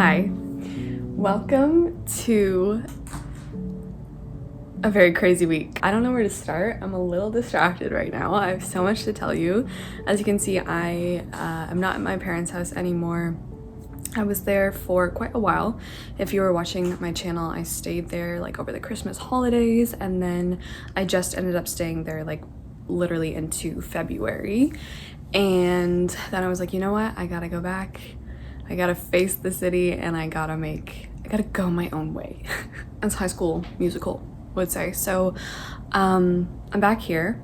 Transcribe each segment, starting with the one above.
Hi, welcome to a very crazy week. I don't know where to start. I'm a little distracted right now. I have so much to tell you. As you can see, I am not at my parents' house anymore. I was there for quite a while. If you were watching my channel, I stayed there like over the Christmas holidays, and then I just ended up staying there like literally into February. And then I was like, you know what? I gotta go back. I gotta face the city and I gotta go my own way, as High School Musical would say. So I'm back here.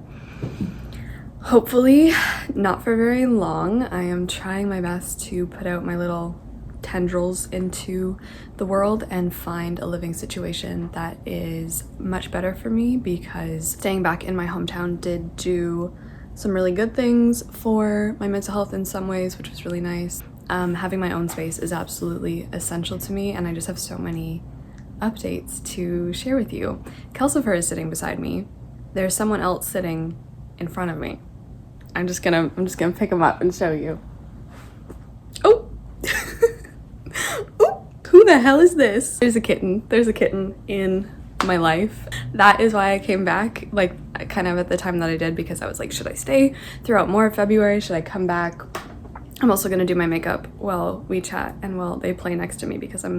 Hopefully not for very long. I am trying my best to put out my little tendrils into the world and find a living situation that is much better for me, because staying back in my hometown did do some really good things for my mental health in some ways, which was really nice. Having my own space is absolutely essential to me, and I just have so many updates to share with you. Kelsifer is sitting beside me. There's someone else sitting in front of me. I'm just gonna pick him up and show you. Oh! Ooh, who the hell is this? There's a kitten in my life. That is why I came back, like kind of at the time that I did, because I was like, should I stay throughout more of February? Should I come back? I'm also gonna do my makeup while we chat and while they play next to me, because I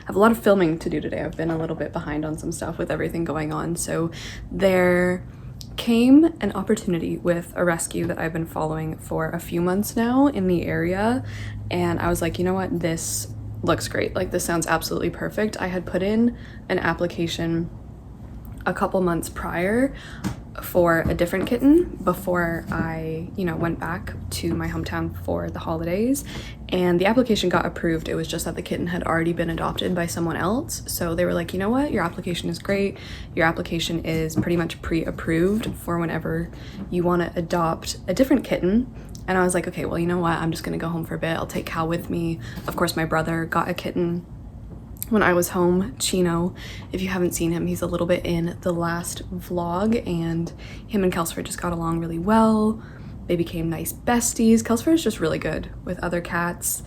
have a lot of filming to do today. I've been a little bit behind on some stuff with everything going on. So there came an opportunity with a rescue that I've been following for a few months now in the area, and I was like, you know what, this looks great. Like, this sounds absolutely perfect. I had put in an application a couple months prior for a different kitten before I, went back to my hometown for the holidays, and the application got approved. It was just that the kitten had already been adopted by someone else. So they were like, you know what, your application is great. Your application is pretty much pre-approved for whenever you want to adopt a different kitten. And I was like, okay, well, you know what, I'm just gonna go home for a bit. I'll take Cal with me. Of course, my brother got a kitten when I was home, Chino. If you haven't seen him, he's a little bit in the last vlog, and him and Kelsifer just got along really well. They became nice besties. Kelsifer is just really good with other cats.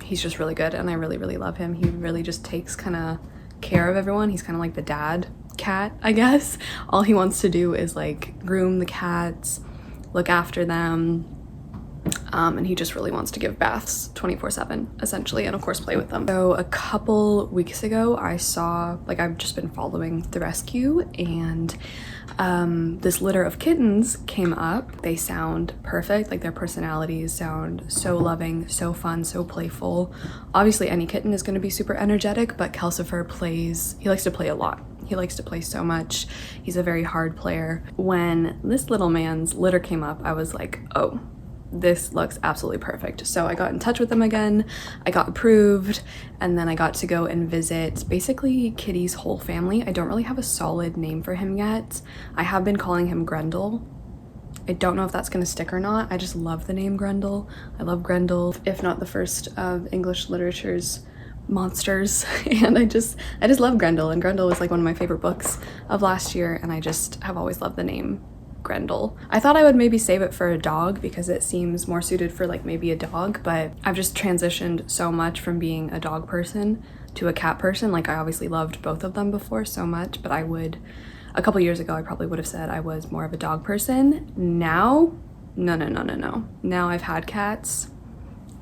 He's just really good, and I really, really love him. He really just takes kind of care of everyone. He's kind of like the dad cat, I guess. All he wants to do is like groom the cats, look after them, and he just really wants to give baths 24/7 essentially, and of course play with them. So a couple weeks ago I saw, like, I've just been following the rescue, and this litter of kittens came up. They sound perfect. Like, their personalities sound so loving, so fun, so playful. Obviously any kitten is going to be super energetic, but Kelsifer he likes to play a lot. He likes to play so much. He's a very hard player. When this little man's litter came up, I was like, oh, this looks absolutely perfect. So I got in touch with them again, I got approved, and then I got to go and visit basically Kitty's whole family. I don't really have a solid name for him yet. I have been calling him Grendel. I don't know if that's gonna stick or not. I just love the name Grendel. I love Grendel, if not the first of English literature's monsters. And I just love Grendel, and Grendel was like one of my favorite books of last year, and I just have always loved the name Grendel. I thought I would maybe save it for a dog because it seems more suited for like maybe a dog, but I've just transitioned so much from being a dog person to a cat person. Like, I obviously loved both of them before so much, but a couple years ago I probably would have said I was more of a dog person. Now, no. Now I've had cats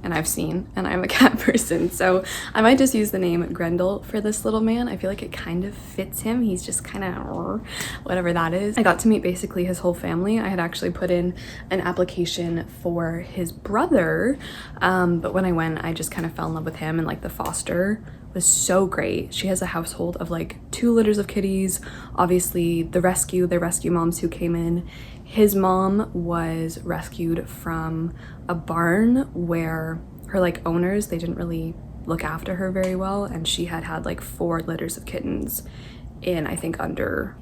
and I've seen, and I'm a cat person. So I might just use the name Grendel for this little man. I feel like it kind of fits him. He's just kind of whatever that is. I got to meet basically his whole family. I had actually put in an application for his brother, but when I went, I just kind of fell in love with him, and like the foster was so great. She has a household of like 2 litters of kitties. Obviously the rescue moms who came in. His mom was rescued from a barn where her like owners, they didn't really look after her very well, and she had like 4 litters of kittens in, I think, under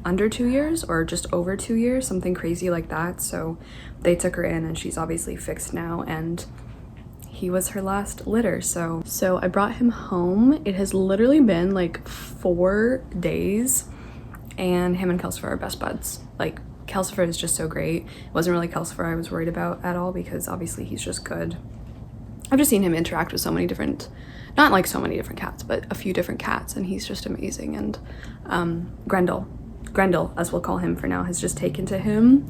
2 years or just over 2 years, something crazy like that. So they took her in, and she's obviously fixed now, and he was her last litter. So I brought him home. It has literally been like 4 days, and him and Kelsifer are best buds. Like, Kelsifer is just so great. It wasn't really Kelsifer I was worried about at all, because obviously he's just good I've just seen him interact with so many different, not like so many different cats, but a few different cats, and he's just amazing. And Grendel, as we'll call him for now, has just taken to him.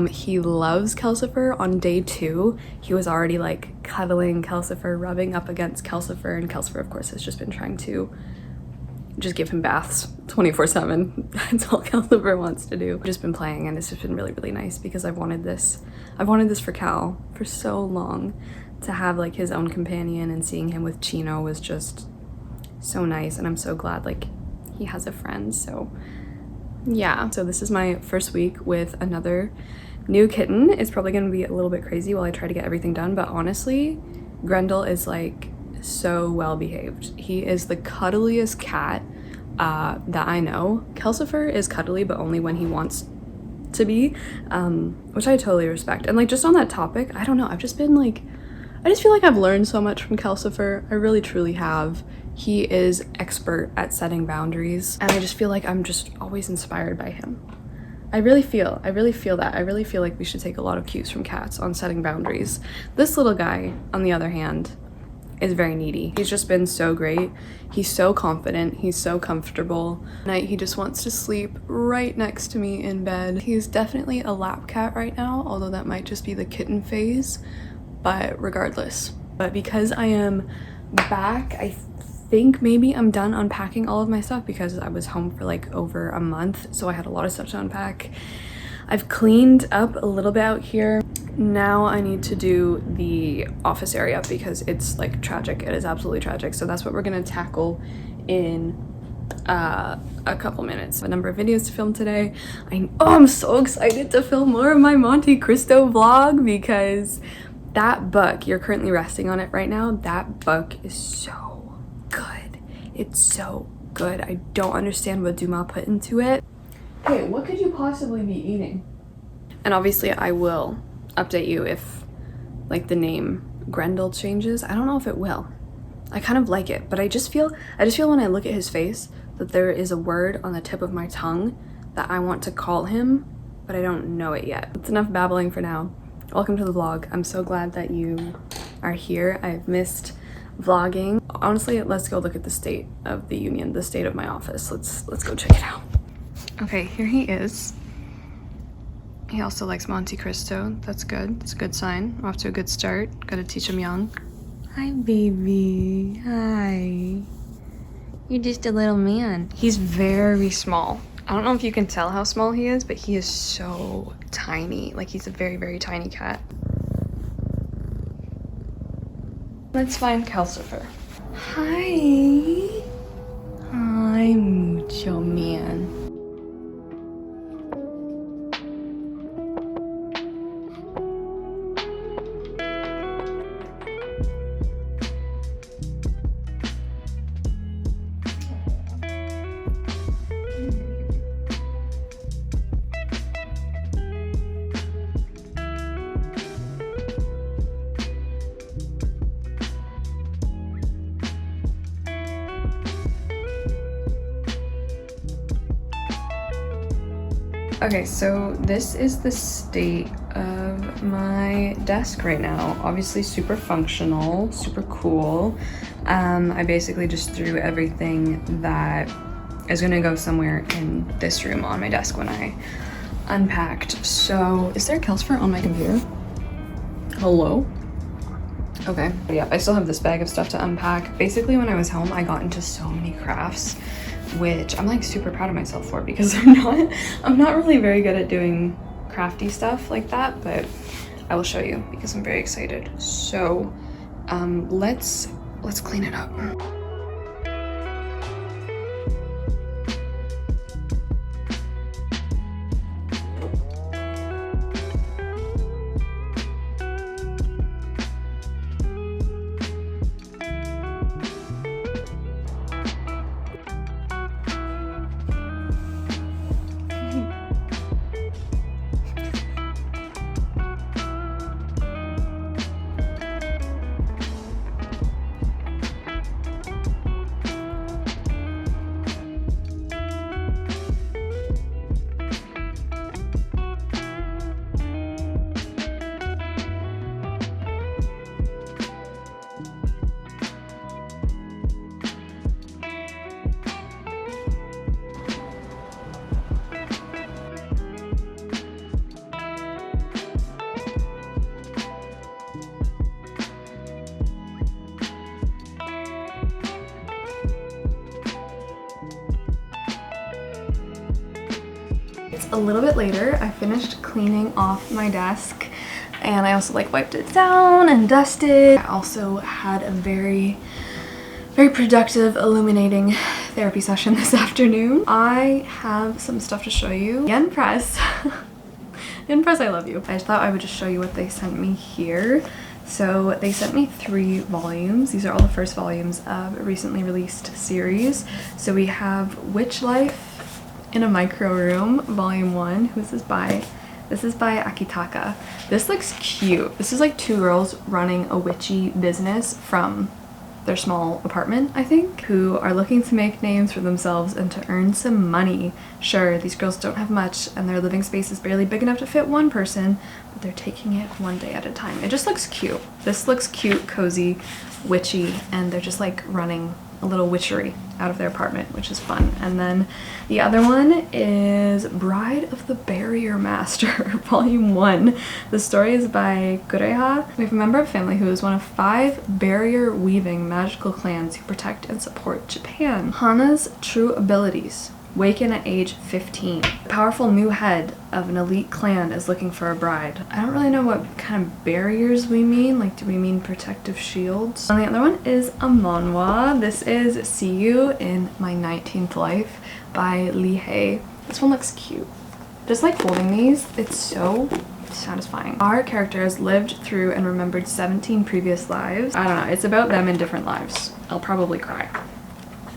He loves Kelsifer. On day 2, he was already like cuddling Kelsifer, rubbing up against Kelsifer, and Kelsifer, of course, has just been trying to just give him baths 24/7. That's all Kelsifer wants to do. I've just been playing, and it's just been really, really nice because I've wanted this for Cal for so long, to have like his own companion, and seeing him with Chino was just so nice, and I'm so glad like he has a friend. So yeah, so this is my first week with another new kitten. It's probably going to be a little bit crazy while I try to get everything done, but honestly, Grendel is like so well behaved. He is the cuddliest cat that I know. Kelsifer is cuddly, but only when he wants to be, which I totally respect. And like, just on that topic, I don't know, I just feel like I've learned so much from Kelsifer. I really truly have. He is expert at setting boundaries, and I just feel like I'm just always inspired by him. I really feel that. I really feel like we should take a lot of cues from cats on setting boundaries. This little guy, on the other hand, is very needy. He's just been so great. He's so confident. He's so comfortable. At night, he just wants to sleep right next to me in bed. He's definitely a lap cat right now, although that might just be the kitten phase, but regardless. But because I am back, I think maybe I'm done unpacking all of my stuff because I was home for like over a month, so I had a lot of stuff to unpack. I've cleaned up a little bit out here. Now I need to do the office area because it's like tragic. It is absolutely tragic. So that's what we're gonna tackle in a couple minutes. A number of videos to film today. I'm so excited to film more of my Monte Cristo vlog because that book, you're currently resting on it right now, that book is so good. It's so good. I don't understand what Dumas put into it. Hey, what could you possibly be eating? And obviously I will update you if like the name Grendel changes. I don't know if it will. I kind of like it, but I just feel when I look at his face that there is a word on the tip of my tongue that I want to call him, but I don't know it yet. It's enough babbling for now. Welcome to the vlog. I'm so glad that you are here. I've missed vlogging. Honestly, let's go look at the state of the union, the state of my office. Let's go check it out. Okay, here he is. He also likes Monte Cristo. That's good. It's a good sign. Off to a good start. Gotta teach him young. Hi, baby. Hi. You're just a little man. He's very small. I don't know if you can tell how small he is, but he is so tiny. Like, he's a very, very tiny cat. Let's find Kelsifer. Hi. Hi, mucho man. Okay, so this is the state of my desk right now. Obviously super functional, super cool. I basically just threw everything that is gonna go somewhere in this room on my desk when I unpacked. So, is there a Kelsifer on my computer? Hello? Okay, yeah, I still have this bag of stuff to unpack. Basically, when I was home, I got into so many crafts, which I'm like super proud of myself for because I'm not really very good at doing crafty stuff like that, but I will show you because I'm very excited. So let's clean it up. a little bit later. I finished cleaning off my desk and I also like wiped it down and dusted. I also had a very productive, illuminating therapy session this afternoon. I have some stuff to show you. Yen Press. Yen Press, I love you. I just thought I would just show you what they sent me here. So they sent me 3 volumes. These are all the first volumes of a recently released series. So we have Witch Life in a Micro Room, Volume 1. Who's this by? This is by Akitaka. This looks cute. This is like 2 girls running a witchy business from their small apartment, I think, who are looking to make names for themselves and to earn some money. Sure, these girls don't have much and their living space is barely big enough to fit one person, but they're taking it one day at a time. It just looks cute. This looks cute, cozy, witchy, and they're just like running a little witchery out of their apartment, which is fun. And then the other one is Bride of the Barrier Master, Volume 1. The story is by Gureha. We have a member of family who is one of 5 barrier-weaving magical clans who protect and support Japan. Hana's true abilities. Waken at age 15. The powerful new head of an elite clan is looking for a bride. I don't really know what kind of barriers we mean. Like, do we mean protective shields? And the other one is a manhwa. This is See You in My 19th Life by Lee Hae. This one looks cute. Just like holding these, it's so satisfying. Our character has lived through and remembered 17 previous lives. I don't know, it's about them in different lives. I'll probably cry.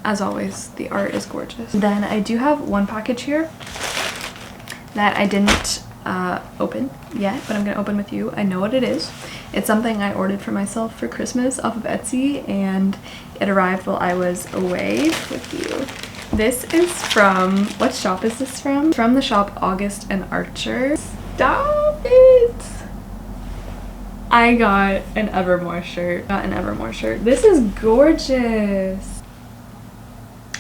As always, the art is gorgeous. Then I do have one package here that I didn't open yet, but I'm gonna open with you. I know what it is. It's something I ordered for myself for Christmas off of Etsy, and it arrived while I was away with you. This is from, what shop is this from? From the shop August and Archer. Stop it! I got an Evermore shirt. This is gorgeous.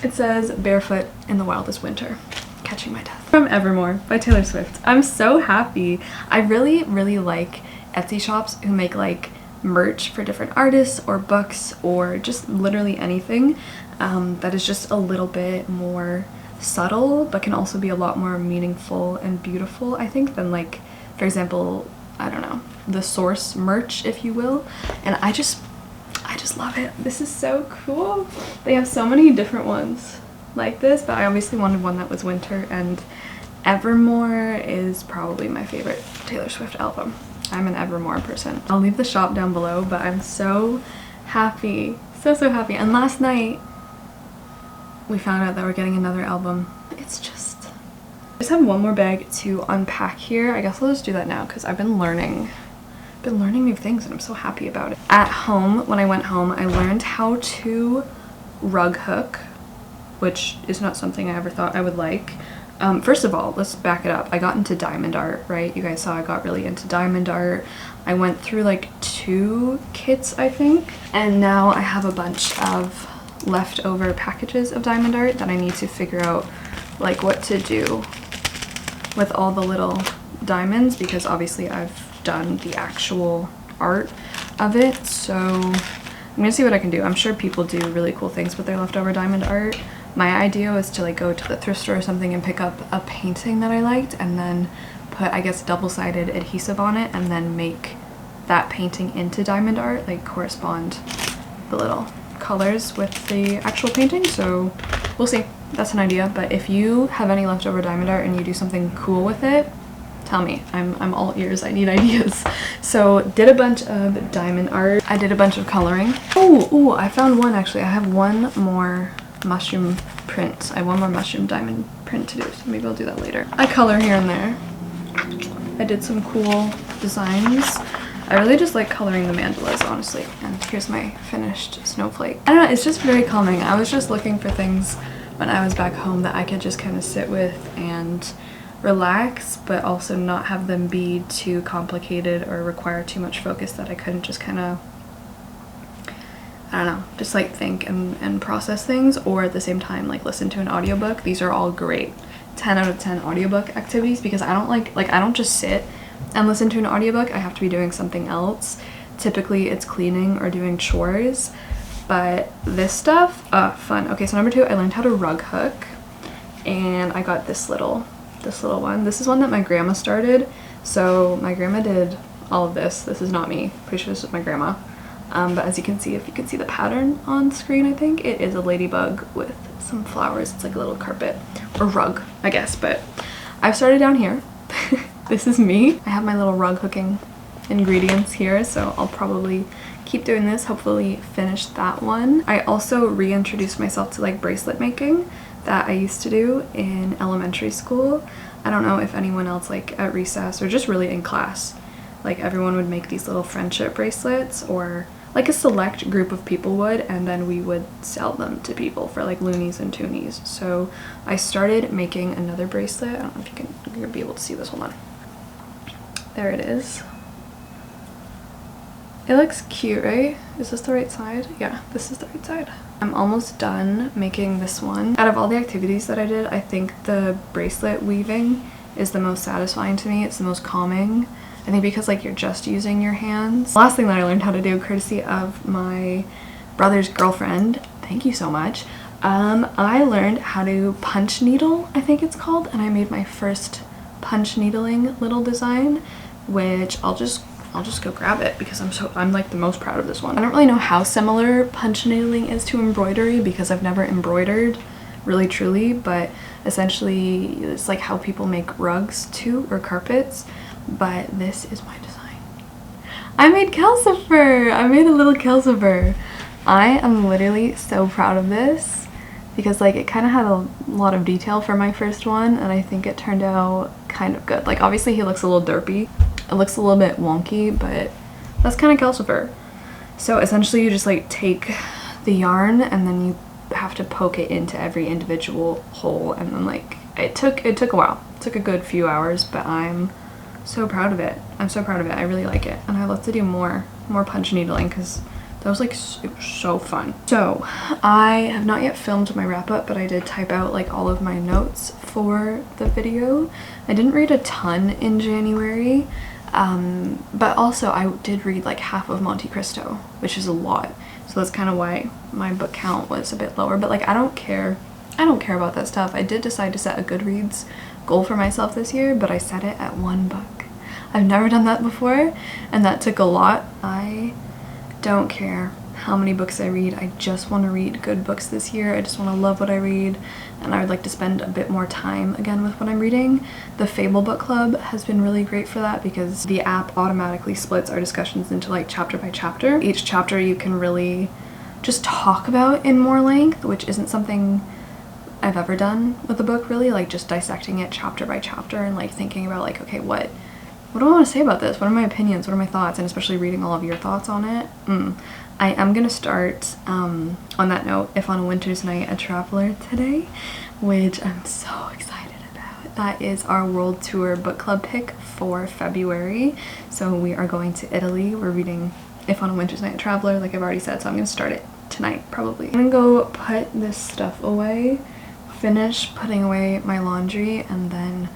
It says barefoot in the wildest winter, catching my death. From Evermore by Taylor Swift. I'm so happy. I really like Etsy shops who make like merch for different artists or books or just literally anything that is just a little bit more subtle but can also be a lot more meaningful and beautiful, I think, than like, for example, I don't know, the Source merch, if you will. And I just love it. This is so cool. They have so many different ones like this, but I obviously wanted one that was winter, and Evermore is probably my favorite Taylor Swift album. I'm an Evermore person. I'll leave the shop down below, but I'm so happy. So happy. And last night we found out that we're getting another album. It's just... I just have one more bag to unpack here. I guess I'll just do that now because I've been learning new things and I'm so happy about it. At home, when I went home, I learned how to rug hook, which is not something I ever thought I would like. First of all, let's back it up. I got into diamond art, right? You guys saw I got really into diamond art. I went through like 2 kits, I think, and now I have a bunch of leftover packages of diamond art that I need to figure out like what to do with all the little diamonds, because obviously I've done the actual art of it, so I'm gonna see what I can do. I'm sure people do really cool things with their leftover diamond art. My idea was to like go to the thrift store or something and pick up a painting that I liked and then put, I guess, double-sided adhesive on it and then make that painting into diamond art, like correspond the little colors with the actual painting. So we'll see. That's an idea. But if you have any leftover diamond art and you do something cool with it, tell me. I'm all ears. I need ideas. So did a bunch of diamond art. I did a bunch of coloring. Oh, I found one actually. I have one more mushroom print. I have one more mushroom diamond print to do, so maybe I'll do that later. I color here and there. I did some cool designs. I really just like coloring the mandalas, honestly. And here's my finished snowflake. I don't know, it's just very calming. I was just looking for things when I was back home that I could just kind of sit with and relax, but also not have them be too complicated or require too much focus, that I couldn't just kind of, I don't know, just like think and process things, or at the same time like listen to an audiobook. These are all great 10 out of 10 audiobook activities, because I don't like I don't just sit and listen to an audiobook. I have to be doing something else. Typically it's cleaning or doing chores, but this stuff, fun. Okay, so number 2, I learned how to rug hook, and I got this little this little one. This is one that my grandma started. So my grandma did all of this. This is not me. Pretty sure this is my grandma. But as you can see, if you can see the pattern on screen, I think it is a ladybug with some flowers. It's like a little carpet or rug, I guess. But I've started down here. This is me. I have my little rug hooking ingredients here, so I'll probably keep doing this, hopefully finish that one. I also reintroduced myself to like bracelet making that I used to do in elementary school. I don't know if anyone else like at recess or just really in class, like everyone would make these little friendship bracelets, or like a select group of people would, and then we would sell them to people for like loonies and toonies. So I started making another bracelet. I don't know if you're gonna be able to see this. Hold on. There it is. It looks cute, right? Is this the right side? Yeah, this is the right side. I'm almost done making this one. Out of all the activities that I did, I think the bracelet weaving is the most satisfying to me. It's the most calming. I think because like you're just using your hands. The last thing that I learned how to do, courtesy of my brother's girlfriend, thank you so much, I learned how to punch needle, I think it's called, and I made my first punch needling little design, which I'll just go grab it because I'm like the most proud of this one. I don't really know how similar punch needling is to embroidery because I've never embroidered really truly, but essentially it's like how people make rugs too, or carpets. But this is my design. I made calcifer! I made a little calcifer. I am literally so proud of this because like it kind of had a lot of detail for my first one, and I think it turned out kind of good. Like obviously he looks a little derpy. It looks a little bit wonky, but that's kind of calcifer. So essentially you just like take the yarn and then you have to poke it into every individual hole, and then like it took a while. It took a good few hours, but I'm so proud of it. I'm so proud of it. I really like it, and I love to do more punch needling because that was like it was so fun. So I have not yet filmed my wrap up, but I did type out like all of my notes for the video. I didn't read a ton in January, but also I did read like half of Monte Cristo, which is a lot. So that's kind of why my book count was a bit lower. But like I don't care about that stuff. I did decide to set a Goodreads goal for myself this year, but I set it at 1 book. I've never done that before, and that took a lot. I don't care how many books I read. I just want to read good books this year. I just want to love what I read, and I would like to spend a bit more time again with what I'm reading. The Fable Book Club has been really great for that because the app automatically splits our discussions into like chapter by chapter. Each chapter you can really just talk about in more length, which isn't something I've ever done with a book, really, like just dissecting it chapter by chapter and like thinking about like, okay, what do I want to say about this? What are my opinions? What are my thoughts? And especially reading all of your thoughts on it. I am gonna start, on that note, If on a Winter's Night a Traveler today, which I'm so excited about. That is our World Tour book club pick for February. So we are going to Italy. We're reading If on a Winter's Night a Traveler, like I've already said, so I'm gonna start it tonight, probably. I'm gonna go put this stuff away, finish putting away my laundry, and then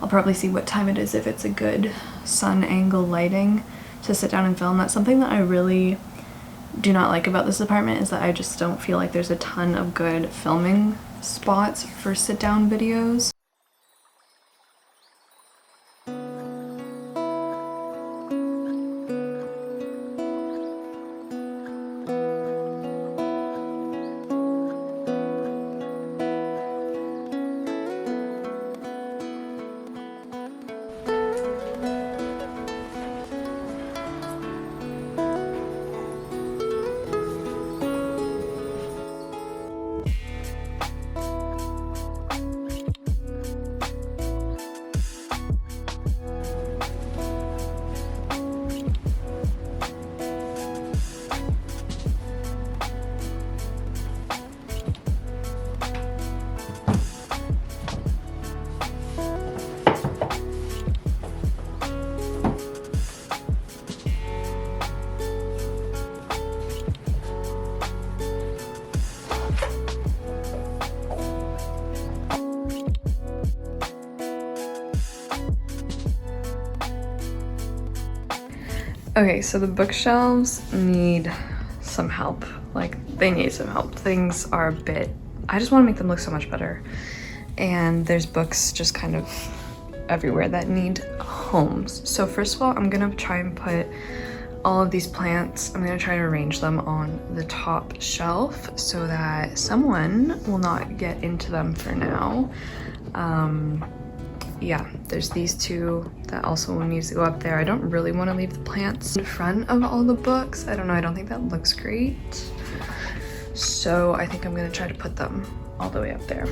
I'll probably see what time it is if it's a good sun angle lighting to sit down and film. That's something that I really do not like about this apartment, is that I just don't feel like there's a ton of good filming spots for sit down videos. Okay, so the bookshelves need some help. Like, they need some help. Things are a bit... I just want to make them look so much better. and there's books just kind of everywhere that need homes. So first of all, I'm gonna try and put all of these plants, I'm gonna try to arrange them on the top shelf so that someone will not get into them for now. Yeah, there's these two that also needs to go up there. I don't really want to leave the plants in front of all the books. I don't know, I don't think that looks great. So I think I'm gonna try to put them all the way up there.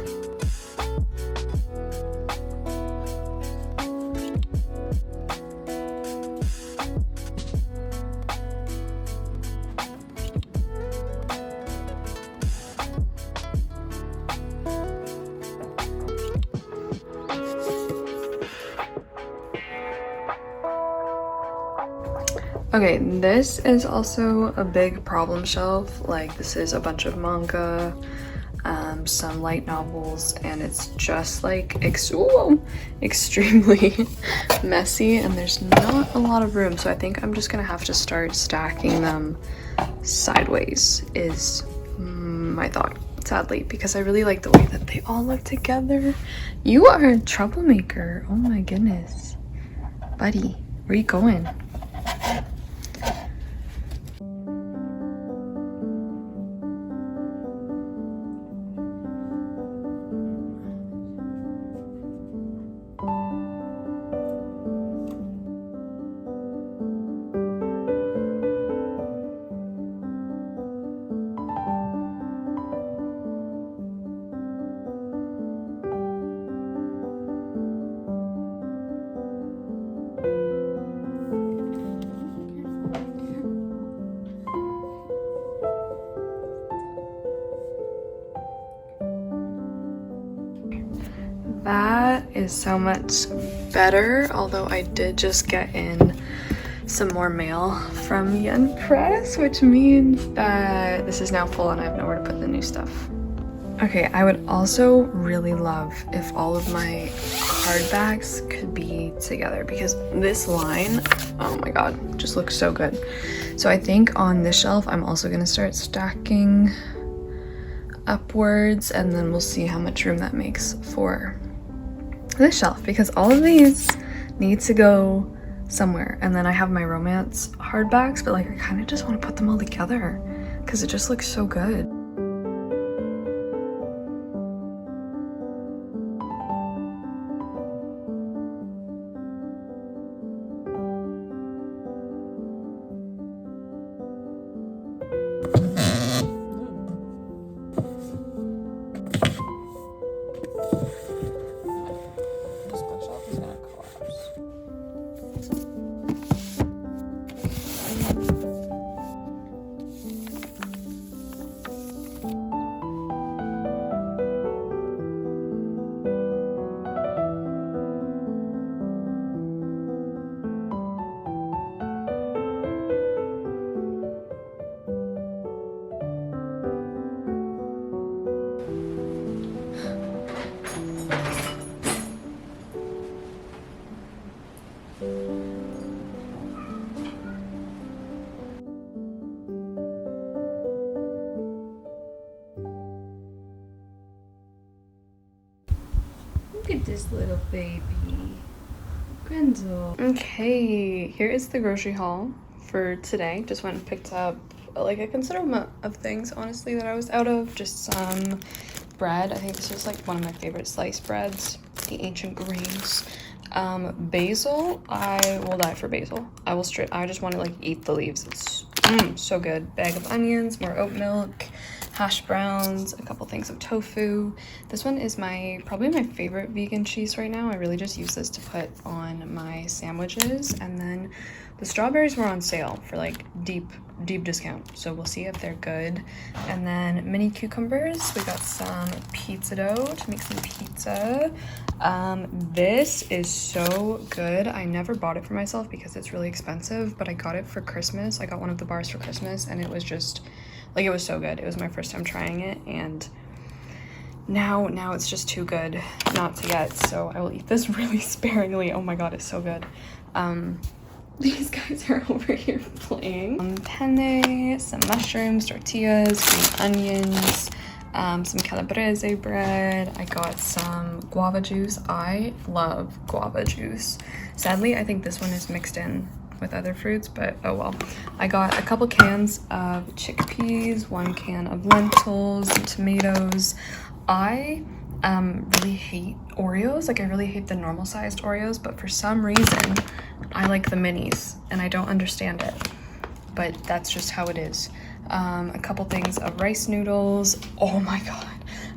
Okay, this is also a big problem shelf. Like, this is a bunch of manga, some light novels, and it's just like extremely messy, and there's not a lot of room. So I think I'm just gonna have to start stacking them sideways is my thought, sadly, because I really like the way that they all look together. You are a troublemaker. Oh my goodness. Buddy, where are you going? That is so much better, although I did just get in some more mail from Yen Press, which means that this is now full and I have nowhere to put the new stuff. Okay, I would also really love if all of my hardbacks could be together, because this line, oh my god, just looks so good. So I think on this shelf, I'm also gonna start stacking upwards, and then we'll see how much room that makes for this shelf, because all of these need to go somewhere. And then I have my romance hardbacks, but like I kind of just want to put them all together because it just looks so good. Look at this little baby, Grendel. Okay, here is the grocery haul for today. Just went and picked up like a considerable amount of things, honestly, that I was out of. Just some bread. I think this is like one of my favorite sliced breads, the ancient grains. Basil, I will die for basil. I just want to like eat the leaves. It's so good. Bag of onions, more oat milk, hash browns, a couple things of tofu. This one is probably my favorite vegan cheese right now. I really just use this to put on my sandwiches. And then the strawberries were on sale for like deep discount, so we'll see if they're good. And then mini cucumbers. We got some pizza dough to make some pizza. This is so good. I never bought it for myself because it's really expensive, but I got it for Christmas. I got one of the bars for Christmas, and it was just like, it was so good. It was my first time trying it, and now it's just too good not to get, so I will eat this really sparingly. Oh my god, it's so good. These guys are over here playing. Penne, some mushrooms, tortillas, green onions, some calabrese bread. I got some guava juice. I love guava juice. Sadly, I think this one is mixed in with other fruits, but oh well. I got a couple cans of chickpeas, 1 can of lentils, tomatoes. I really hate Oreos. Like, I really hate the normal sized Oreos, but for some reason I like the minis and I don't understand it, but that's just how it is. A couple things of rice noodles. Oh my god,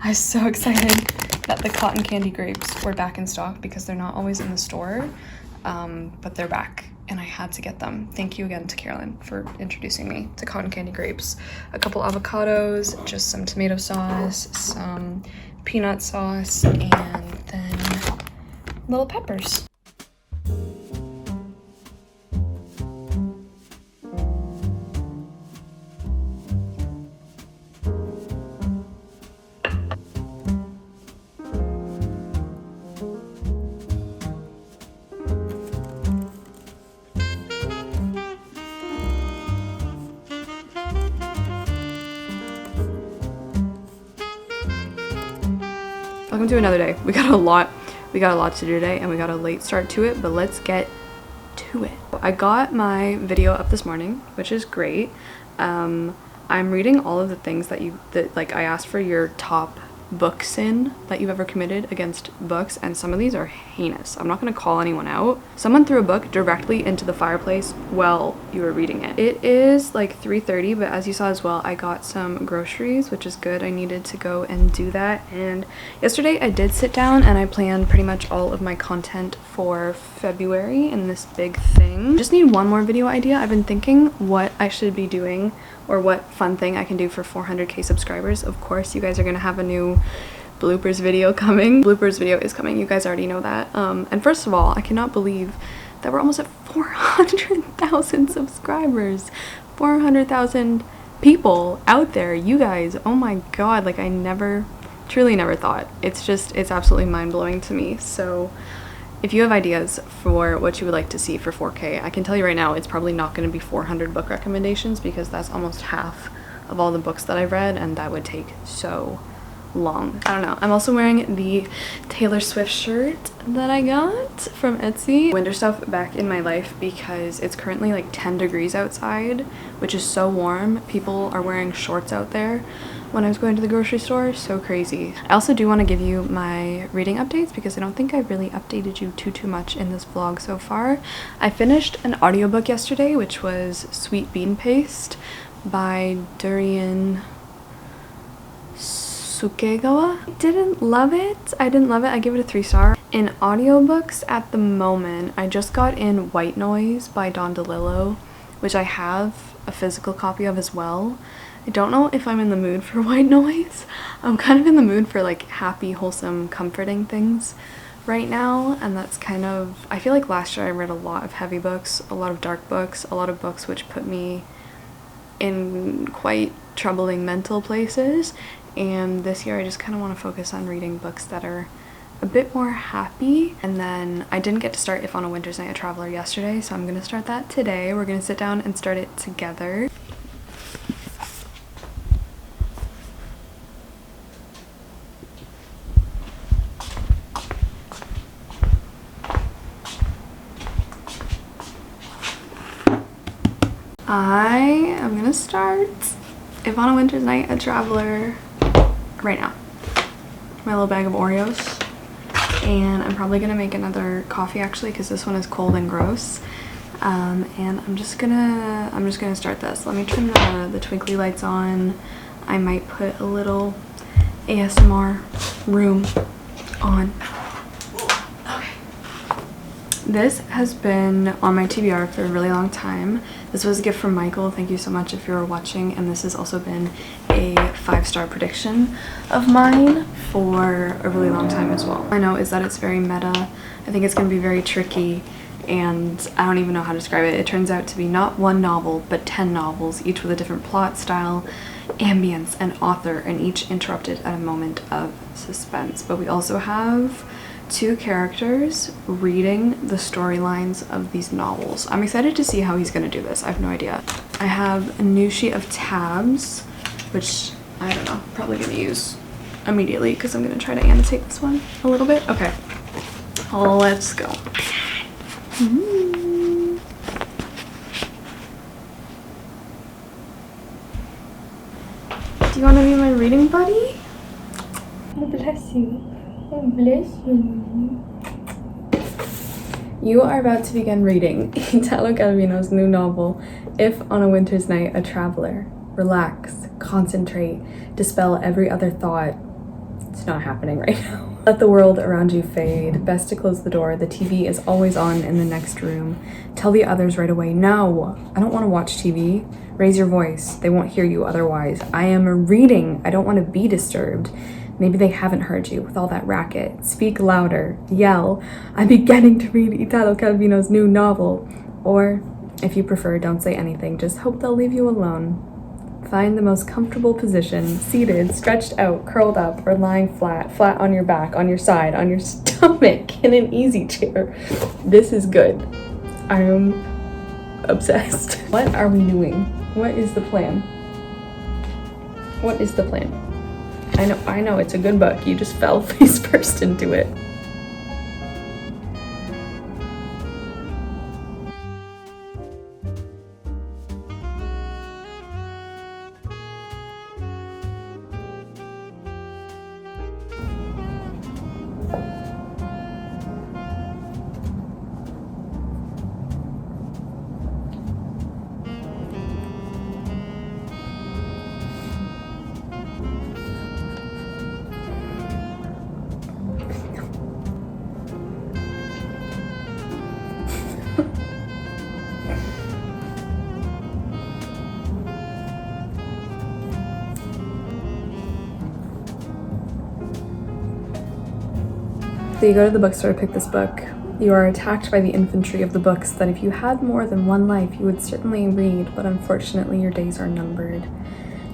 I was so excited that the cotton candy grapes were back in stock because they're not always in the store, but they're back and I had to get them. Thank you again to Carolyn for introducing me to cotton candy grapes. A couple avocados, just some tomato sauce, some peanut sauce, and then little peppers. Welcome to another day. We got a lot to do today and we got a late start to it, but let's get to it. I got my video up this morning, which is great. I'm reading all of the things that like I asked for your top book sin that you've ever committed against books, and some of these are heinous. I'm not going to call anyone out. Someone threw a book directly into the fireplace while you were reading it. It is like 3:30, but as you saw as well, I got some groceries, which is good. I needed to go and do that, and yesterday I did sit down and I planned pretty much all of my content for February in this big thing. Just need one more video idea. I've been thinking what I should be doing or what fun thing I can do for 400k subscribers. Of course, you guys are gonna have a new bloopers video coming. Bloopers video is coming, you guys already know that. And first of all, I cannot believe that we're almost at 400,000 subscribers. 400,000 people out there, you guys, oh my god, like I truly never thought. It's absolutely mind-blowing to me. So if you have ideas for what you would like to see for 4K, I can tell you right now, it's probably not going to be 400 book recommendations because that's almost half of all the books that I've read, and that would take so long. I don't know. I'm also wearing the Taylor Swift shirt that I got from Etsy. Winter stuff back in my life because it's currently like 10 degrees outside, which is so warm. People are wearing shorts out there when I was going to the grocery store. So crazy. I also do want to give you my reading updates because I don't think I've really updated you too much in this vlog so far. I finished an audiobook yesterday, which was Sweet Bean Paste by Durian Sukegawa. I didn't love it. I give it a 3-star. In audiobooks at the moment, I just got in White Noise by Don DeLillo, which I have a physical copy of as well. I don't know if I'm in the mood for white noise. I'm kind of in the mood for like happy, wholesome, comforting things right now, and that's kind of, I feel like last year I read a lot of heavy books, a lot of dark books, a lot of books which put me in quite troubling mental places, and this year I just kind of want to focus on reading books that are a bit more happy. And then I didn't get to start If on a Winter's Night a Traveler yesterday, so I'm going to start that today. We're going to sit down and start it together. I am gonna start If on a Winter's Night a Traveler right now. My little bag of Oreos, and I'm probably gonna make another coffee actually because this one is cold and gross. And I'm just gonna start this. Let me turn the twinkly lights on. I might put a little ASMR room on. This has been on my TBR for a really long time. This was a gift from Michael. Thank you so much if you're watching. And this has also been a 5-star prediction of mine for a really long time as well. I know is that it's very meta. I think it's going to be very tricky, and I don't even know how to describe it. It turns out to be not one novel, but 10 novels, each with a different plot, style, ambience, and author, and each interrupted at a moment of suspense. But we also have 2 characters reading the storylines of these novels. I'm excited to see how he's gonna do this. I have no idea. I have a new sheet of tabs, which I don't know, probably gonna use immediately because I'm gonna try to annotate this one a little bit. Okay, let's go. Do you want to be my reading buddy? Oh, bless you. Oh, bless you. You are about to begin reading Italo Calvino's new novel, If on a Winter's Night a Traveler. Relax, concentrate, dispel every other thought. It's not happening right now. Let the world around you fade. Best to close the door. The TV is always on in the next room. Tell the others right away, no, I don't want to watch TV. Raise your voice. They won't hear you otherwise. I am reading. I don't want to be disturbed. Maybe they haven't heard you with all that racket. Speak louder. Yell. I'm beginning to read Italo Calvino's new novel. Or, if you prefer, don't say anything. Just hope they'll leave you alone. Find the most comfortable position, seated, stretched out, curled up, or lying flat on your back, on your side, on your stomach, in an easy chair. This is good. I am obsessed. What are we doing? What is the plan? What is the plan? I know, it's a good book. You just fell face first into it. So you go to the bookstore to pick this book. You are attacked by the infantry of the books that if you had more than one life, you would certainly read, but unfortunately your days are numbered.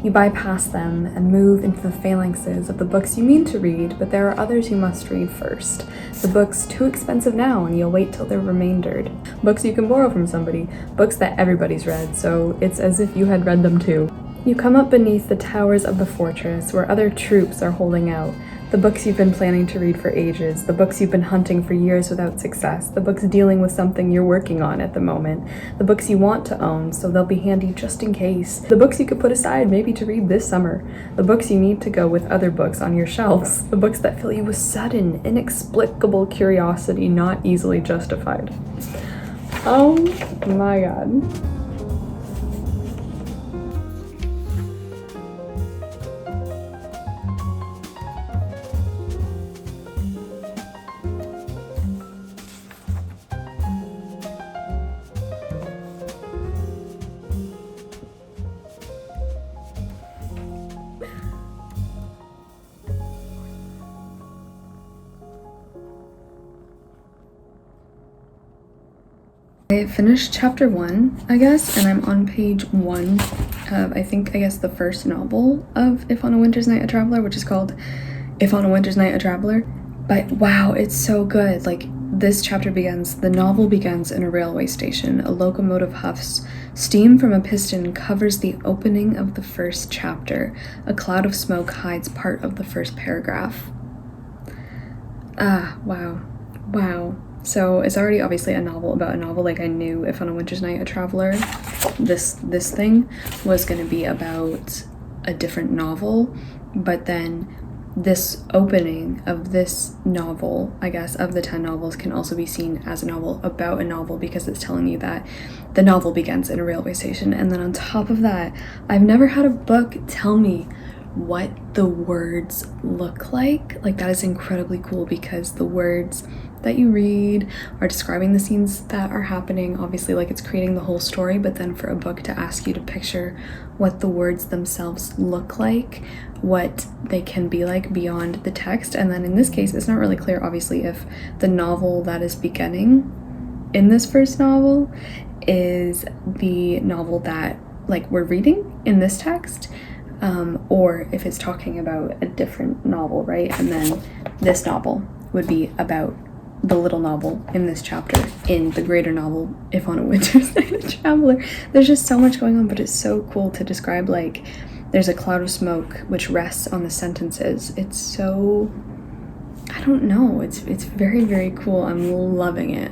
You bypass them and move into the phalanxes of the books you mean to read, but there are others you must read first. The books too expensive now, and you'll wait till they're remaindered. Books you can borrow from somebody, books that everybody's read, so it's as if you had read them too. You come up beneath the towers of the fortress where other troops are holding out. The books you've been planning to read for ages, the books you've been hunting for years without success, the books dealing with something you're working on at the moment, the books you want to own so they'll be handy just in case, the books you could put aside maybe to read this summer, the books you need to go with other books on your shelves, the books that fill you with sudden, inexplicable curiosity not easily justified. Oh my god. I finished chapter 1, I guess, and I'm on page 1 of, I guess the first novel of If on a Winter's Night a Traveler, which is called If on a Winter's Night a Traveler. But wow, it's so good. Like, this chapter begins, the novel begins in a railway station. A locomotive huffs. Steam from a piston covers the opening of the first chapter. A cloud of smoke hides part of the first paragraph. Ah, wow. Wow. So it's already obviously a novel about a novel. Like, I knew If on a Winter's Night a Traveler, this thing was going to be about a different novel, but then this opening of this novel, I guess, of the 10 novels, can also be seen as a novel about a novel because it's telling you that the novel begins in a railway station. And then on top of that, I've never had a book tell me what the words look like. Like, that is incredibly cool because the words that you read are describing the scenes that are happening. Obviously, like, it's creating the whole story, but then for a book to ask you to picture what the words themselves look like, what they can be like beyond the text. And then in this case, it's not really clear, obviously, if the novel that is beginning in this first novel is the novel that, like, we're reading in this text, or if it's talking about a different novel, right? And then this novel would be about the little novel in this chapter in the greater novel, If on a Winter's Night a Traveler. There's just so much going on, but it's so cool to describe, like, There's a cloud of smoke which rests on the sentences. It's so, I don't know, it's very, very cool. I'm loving it.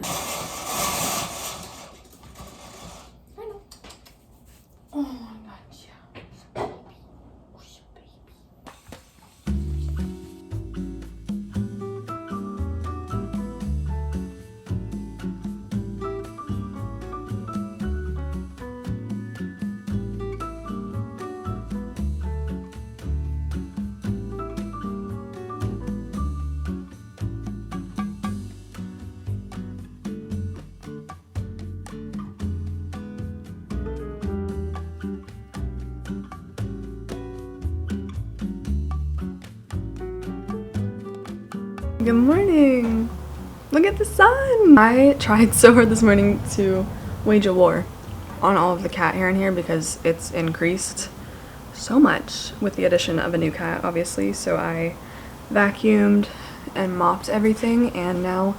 Oh my god, yeah. Good morning. Look at the sun. I tried so hard this morning to wage a war on all of the cat hair in here because it's increased so much with the addition of a new cat, obviously. So I vacuumed and mopped everything, and now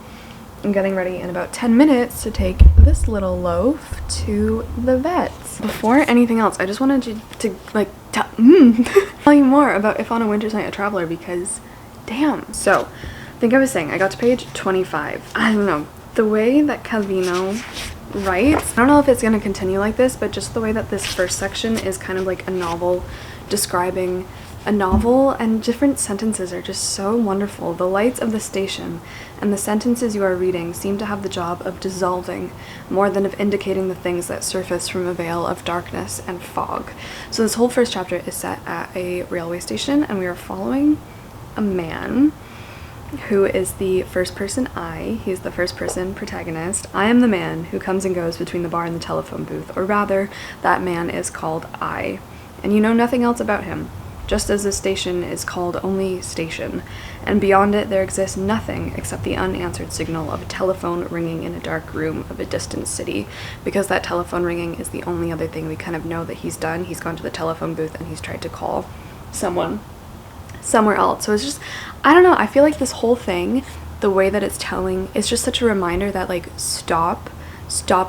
I'm getting ready in about 10 minutes to take this little loaf to the vet. Before anything else, I just wanted to like tell you more about If on a Winter's Night a Traveler, because damn. So I think I was saying I got to page 25. I don't know, the way that Calvino writes, I don't know if it's going to continue like this, but just the way that this first section is kind of like a novel describing a novel, and different sentences are just so wonderful. The lights of the station and the sentences you are reading seem to have the job of dissolving more than of indicating the things that surface from a veil of darkness and fog. So this whole first chapter is set at a railway station, and we are following a man who is the first person I. He's the first person protagonist. I am the man who comes and goes between the bar and the telephone booth, or rather, that man is called I. And you know nothing else about him, just as the station is called only station, and beyond it there exists nothing except the unanswered signal of a telephone ringing in a dark room of a distant city, because that telephone ringing is the only other thing we kind of know that he's done. He's gone to the telephone booth and he's tried to call someone somewhere else. So it's just, I don't know, I feel like this whole thing, the way that it's telling, is just such a reminder that like stop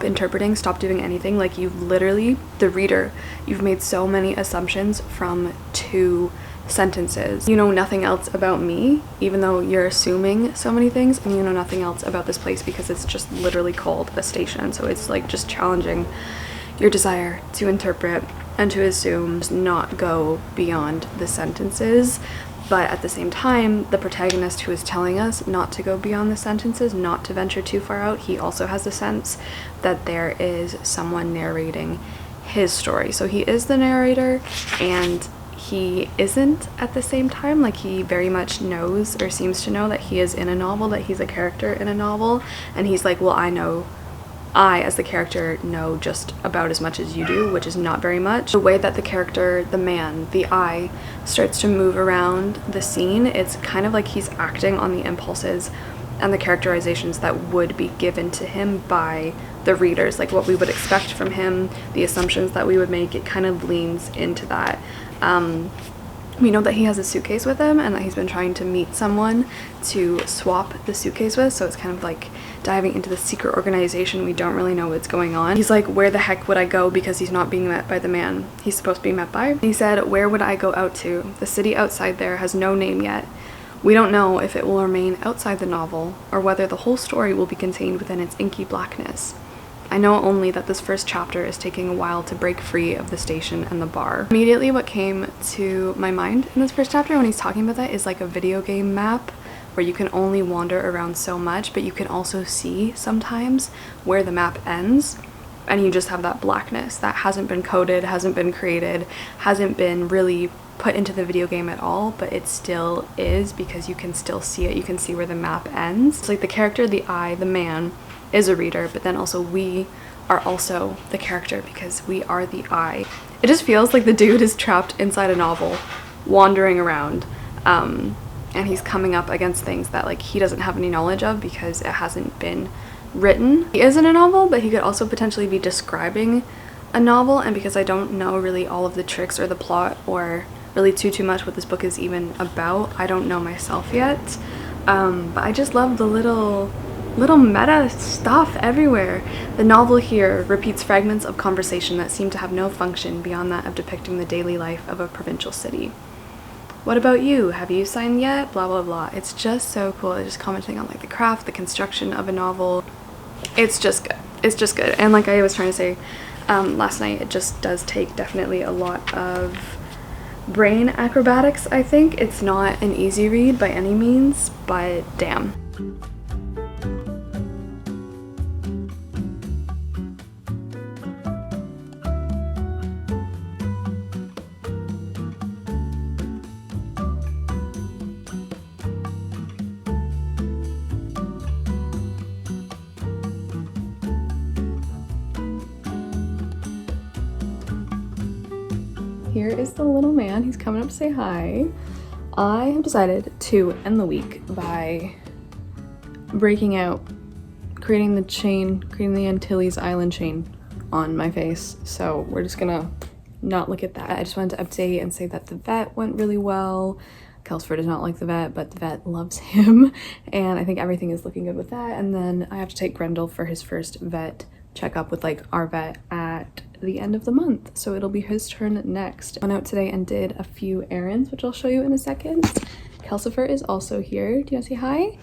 interpreting, stop doing anything. Like, you've literally, the reader, you've made so many assumptions from 2 sentences. You know nothing else about me, even though you're assuming so many things, and you know nothing else about this place because it's just literally called a station. So it's like just challenging your desire to interpret and to assume, just not go beyond the sentences. But at the same time, the protagonist who is telling us not to go beyond the sentences, not to venture too far out, he also has the sense that there is someone narrating his story. So he is the narrator, and he isn't at the same time. Like, he very much knows, or seems to know, that he is in a novel, that he's a character in a novel, and he's like, well, I, as the character, know just about as much as you do, which is not very much. The way that the character, the man, the I, starts to move around the scene, it's kind of like he's acting on the impulses and the characterizations that would be given to him by the readers, like what we would expect from him, the assumptions that we would make. It kind of leans into that. We know that he has a suitcase with him, and that he's been trying to meet someone to swap the suitcase with, so it's kind of like diving into the secret organization. We don't really know what's going on. He's like, where the heck would I go, because he's not being met by the man he's supposed to be met by. He said, where would I go out to? The city outside there has no name yet. We don't know if it will remain outside the novel, or whether the whole story will be contained within its inky blackness. I know only that this first chapter is taking a while to break free of the station and the bar. Immediately what came to my mind in this first chapter when he's talking about that is like a video game map, where you can only wander around so much, but you can also see sometimes where the map ends, and you just have that blackness that hasn't been coded, hasn't been created, hasn't been really put into the video game at all, but it still is, because you can still see it. You can see where the map ends. It's like the character, the I, the man, is a reader, but then also we are also the character, because we are the I. It just feels like the dude is trapped inside a novel, wandering around, and he's coming up against things that like he doesn't have any knowledge of because it hasn't been written. He is in a novel, but he could also potentially be describing a novel, and because I don't know really all of the tricks or the plot, or really too much what this book is even about, I don't know myself yet. But I just love the little little meta stuff everywhere. The novel here repeats fragments of conversation that seem to have no function beyond that of depicting the daily life of a provincial city. What about you? Have you signed yet? Blah, blah, blah. It's just so cool. It's just commenting on like the craft, the construction of a novel. It's just good. It's just good. And like I was trying to say last night, it just does take definitely a lot of brain acrobatics, I think. It's not an easy read by any means, but damn. Here is the little man. He's coming up to say hi. I have decided to end the week by breaking out, creating the Antilles Island chain on my face. So we're just gonna not look at that. I just wanted to update and say that the vet went really well. Kelsford does not like the vet, but the vet loves him. And I think everything is looking good with that. And then I have to take Grendel for his first vet checkup with like our vet at the end of the month, so it'll be his turn next. I went out today and did a few errands, which I'll show you in a second. Kelsifer is also here. Do you want to say hi?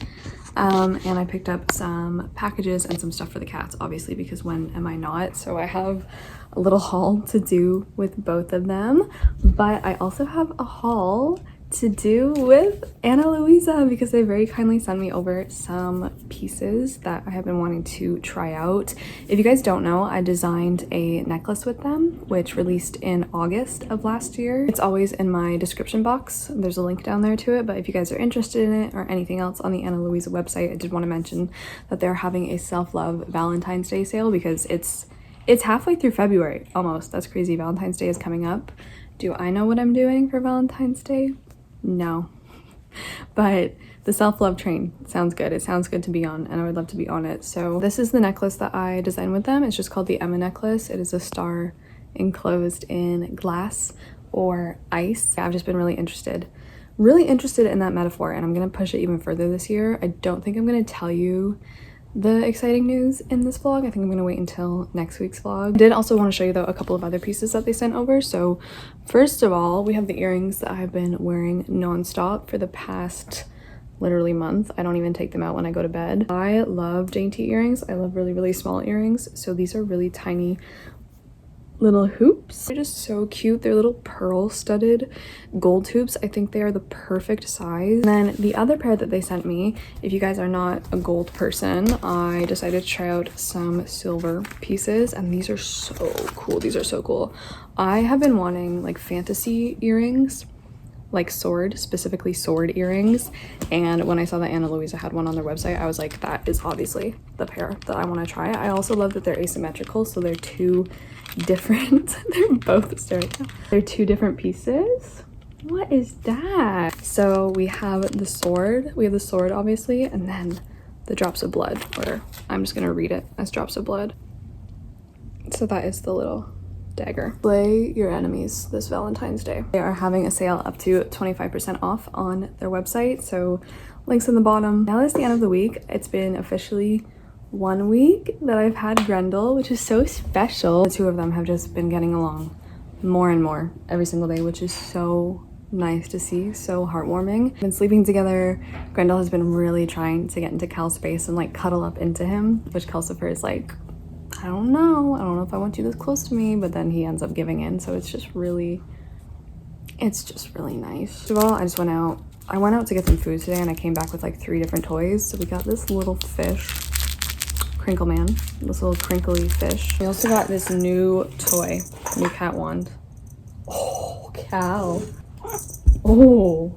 And I picked up some packages and some stuff for the cats, obviously, because when am I not? So I have a little haul to do with both of them, but I also have a haul to do with Ana Luisa because they very kindly sent me over some pieces that I have been wanting to try out. If you guys don't know, I designed a necklace with them, which released in August of last year. It's always in my description box. There's a link down there to it, but if you guys are interested in it or anything else on the Ana Luisa website, I did want to mention that they're having a self-love Valentine's Day sale because it's halfway through February almost. That's crazy. Valentine's Day is coming up. Do I know what I'm doing for Valentine's Day? No, but the self-love train sounds good. It sounds good to be on, and I would love to be on it. So this is the necklace that I designed with them. It's just called the Emma necklace. It is a star enclosed in glass or ice. I've just been really interested in that metaphor, and I'm gonna push it even further this year. I don't think I'm gonna tell you the exciting news in this vlog. I think I'm gonna wait until next week's vlog. I did also want to show you though a couple of other pieces that they sent over. So first of all, we have the earrings that I've been wearing non-stop for the past literally month. I don't even take them out when I go to bed. I love dainty earrings. I love really, really small earrings. So these are really tiny little hoops. They're just so cute. They're little pearl studded gold hoops. I think they are the perfect size. And then the other pair that they sent me, if you guys are not a gold person, I decided to try out some silver pieces, and these are so cool. These are so cool. I have been wanting like fantasy earrings, like specifically sword earrings, and when I saw that Ana Luisa had one on their website, I was like, that is obviously the pair that I want to try. I also love that they're asymmetrical, so they're two different they're both staring. They're two different pieces. What is that? So we have the sword obviously, and then the drops of blood, or I'm just gonna read it as drops of blood. So that is the little dagger. Slay your enemies this Valentine's Day. They are having a sale up to 25% off on their website, so links in the bottom. Now it's the end of the week. It's been officially 1 week that I've had Grendel, which is so special. The two of them have just been getting along more and more every single day, which is so nice to see, so heartwarming. Been sleeping together. Grendel has been really trying to get into Cal's space and like cuddle up into him, which Kelsifer is like, I don't know if I want you this close to me, but then he ends up giving in. So it's just really nice. First of all, I went out to get some food today, and I came back with like 3 different toys. So we got this little fish, Crinkle Man, this little crinkly fish. We also got this new toy, new cat wand. Oh, Cal. Oh,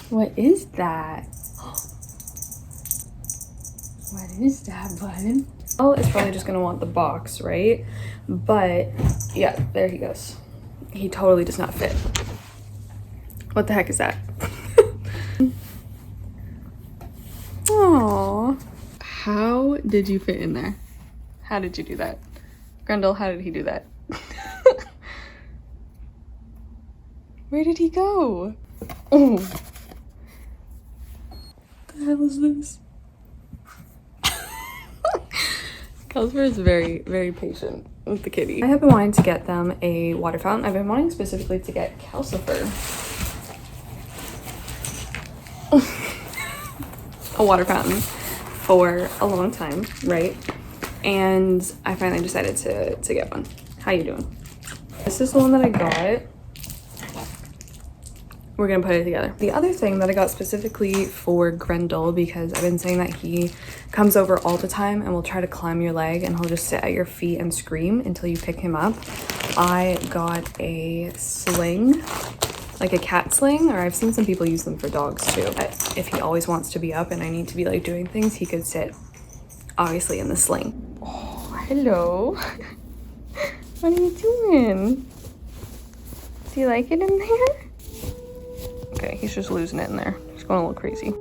what is that? What is that, bud? Oh, it's probably just gonna want the box, right? But yeah, there he goes. He totally does not fit. What the heck is that? Aww. How did you fit in there? How did you do that? Grendel, how did he do that? Where did he go? Oh. What the hell is this? Cosper is very, very patient with the kitty. I have been wanting to get them a water fountain. I've been wanting specifically to get Calcifer a water fountain for a long time, right? And I finally decided to get one. How you doing? This is the one that I got. We're gonna put it together. The other thing that I got specifically for Grendel, because I've been saying that he comes over all the time and will try to climb your leg and he'll just sit at your feet and scream until you pick him up. I got a sling, like a cat sling, or I've seen some people use them for dogs too. But if he always wants to be up and I need to be like doing things, he could sit obviously in the sling. Oh, hello. What are you doing? Do you like it in there? Okay, he's just losing it in there. He's going a little crazy.